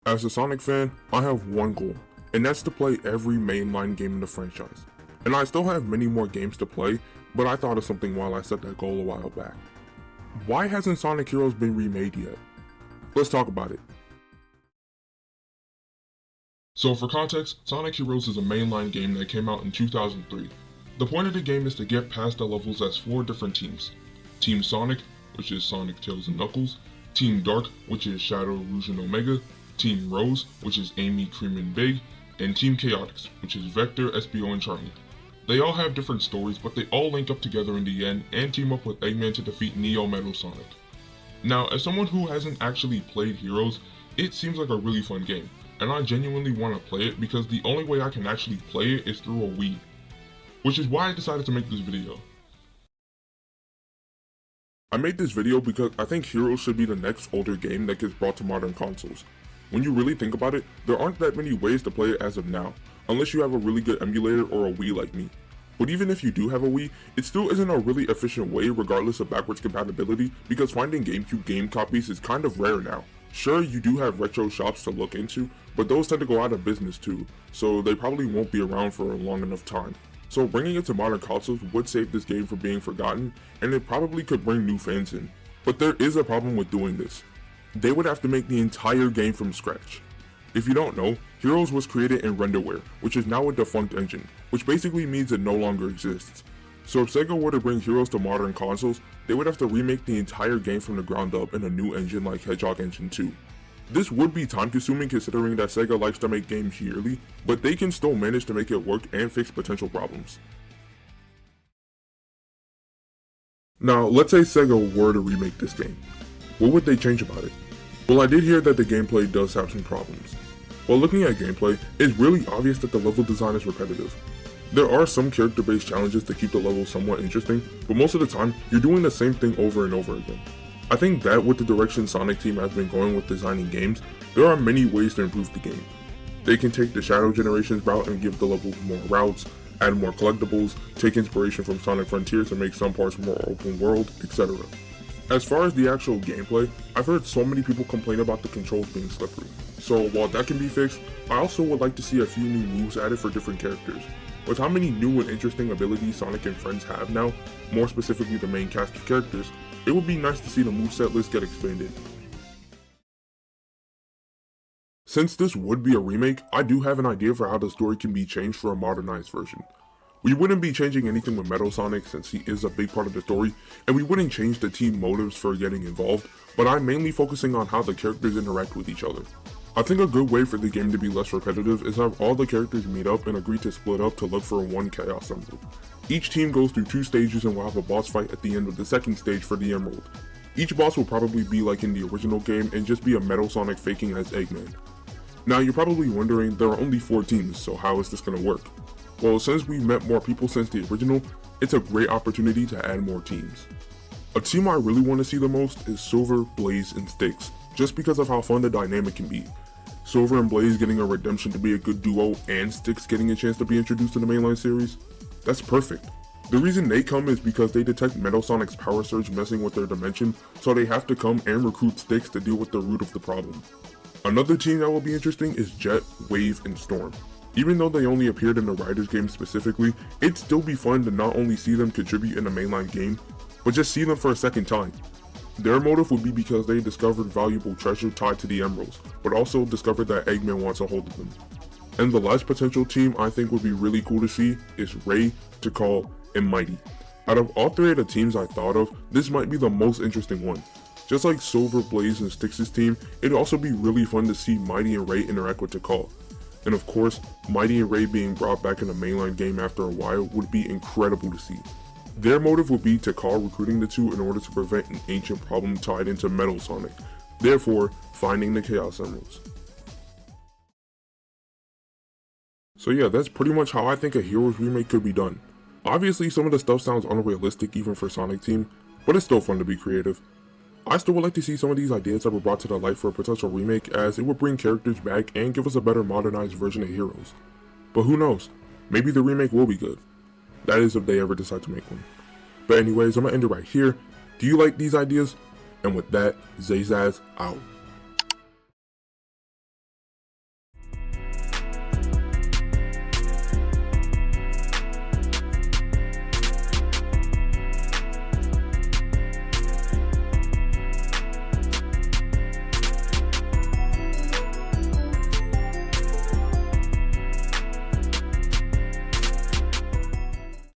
As a Sonic fan, I have one goal, and that's to play every mainline game in the franchise. And I still have many more games to play, but I thought of something while I set that goal a while back. Why hasn't Sonic Heroes been remade yet? Let's talk about it. So for context, Sonic Heroes is a mainline game that came out in 2003. The point of the game is to get past the levels as 4 different teams. Team Sonic, which is Sonic, Tails, and Knuckles. Team Dark, which is Shadow, Rouge, and Omega. Team Rose, which is Amy, Cream, and Big. And Team Chaotix, which is Vector, Espio, and Charlie. They all have different stories, but they all link up together in the end and team up with Eggman to defeat Neo Metal Sonic. Now, as someone who hasn't actually played Heroes, it seems like a really fun game, and I genuinely want to play it because the only way I can actually play it is through a Wii. Which is why I decided to make this video. I made this video because I think Heroes should be the next older game that gets brought to modern consoles. When you really think about it, there aren't that many ways to play it as of now, unless you have a really good emulator or a Wii like me. But even if you do have a Wii, it still isn't a really efficient way regardless of backwards compatibility, because finding GameCube game copies is kind of rare now. Sure, you do have retro shops to look into, but those tend to go out of business too, so they probably won't be around for a long enough time. So bringing it to modern consoles would save this game from being forgotten, and it probably could bring new fans in. But there is a problem with doing this. They would have to make the entire game from scratch. If you don't know, Heroes was created in Renderware, which is now a defunct engine, which basically means it no longer exists. So if Sega were to bring Heroes to modern consoles, they would have to remake the entire game from the ground up in a new engine like Hedgehog Engine 2. This would be time consuming considering that Sega likes to make games yearly, but they can still manage to make it work and fix potential problems. Now, let's say Sega were to remake this game. What would they change about it? Well, I did hear that the gameplay does have some problems. While looking at gameplay, it's really obvious that the level design is repetitive. There are some character-based challenges to keep the level somewhat interesting, but most of the time, you're doing the same thing over and over again. I think that with the direction Sonic Team has been going with designing games, there are many ways to improve the game. They can take the Shadow Generations route and give the levels more routes, add more collectibles, take inspiration from Sonic Frontiers to make some parts more open world, etc. As far as the actual gameplay, I've heard so many people complain about the controls being slippery. So while that can be fixed, I also would like to see a few new moves added for different characters. With how many new and interesting abilities Sonic and friends have now, more specifically the main cast of characters, it would be nice to see the moveset list get expanded. Since this would be a remake, I do have an idea for how the story can be changed for a modernized version. We wouldn't be changing anything with Metal Sonic since he is a big part of the story, and we wouldn't change the team motives for getting involved, but I'm mainly focusing on how the characters interact with each other. I think a good way for the game to be less repetitive is have all the characters meet up and agree to split up to look for one Chaos Emerald. Each team goes through 2 stages and will have a boss fight at the end of the second stage for the Emerald. Each boss will probably be like in the original game and just be a Metal Sonic faking as Eggman. Now you're probably wondering, there are only 4 teams, so how is this going to work? Well, since we've met more people since the original, it's a great opportunity to add more teams. A team I really want to see the most is Silver, Blaze, and Styx, just because of how fun the dynamic can be. Silver and Blaze getting a redemption to be a good duo, and Styx getting a chance to be introduced in the mainline series? That's perfect. The reason they come is because they detect Metal Sonic's power surge messing with their dimension, so they have to come and recruit Styx to deal with the root of the problem. Another team that will be interesting is Jet, Wave, and Storm. Even though they only appeared in the Riders game specifically, it'd still be fun to not only see them contribute in the mainline game, but just see them for a second time. Their motive would be because they discovered valuable treasure tied to the emeralds, but also discovered that Eggman wants a hold of them. And the last potential team I think would be really cool to see is Ray, Tikal, and Mighty. Out of all 3 of the teams I thought of, this might be the most interesting one. Just like Silver, Blaze, and Styx's team, it'd also be really fun to see Mighty and Ray interact with Tikal. And of course, Mighty and Ray being brought back in the mainline game after a while would be incredible to see. Their motive would be Tikal recruiting the 2 in order to prevent an ancient problem tied into Metal Sonic, therefore finding the Chaos Emeralds. So yeah, that's pretty much how I think a Heroes remake could be done. Obviously some of the stuff sounds unrealistic even for Sonic Team, but it's still fun to be creative. I still would like to see some of these ideas that were brought to the light for a potential remake, as it would bring characters back and give us a better modernized version of Heroes. But who knows, maybe the remake will be good. That is if they ever decide to make one. But anyways, I'm gonna end it right here. Do you like these ideas? And with that, ZayZaz out.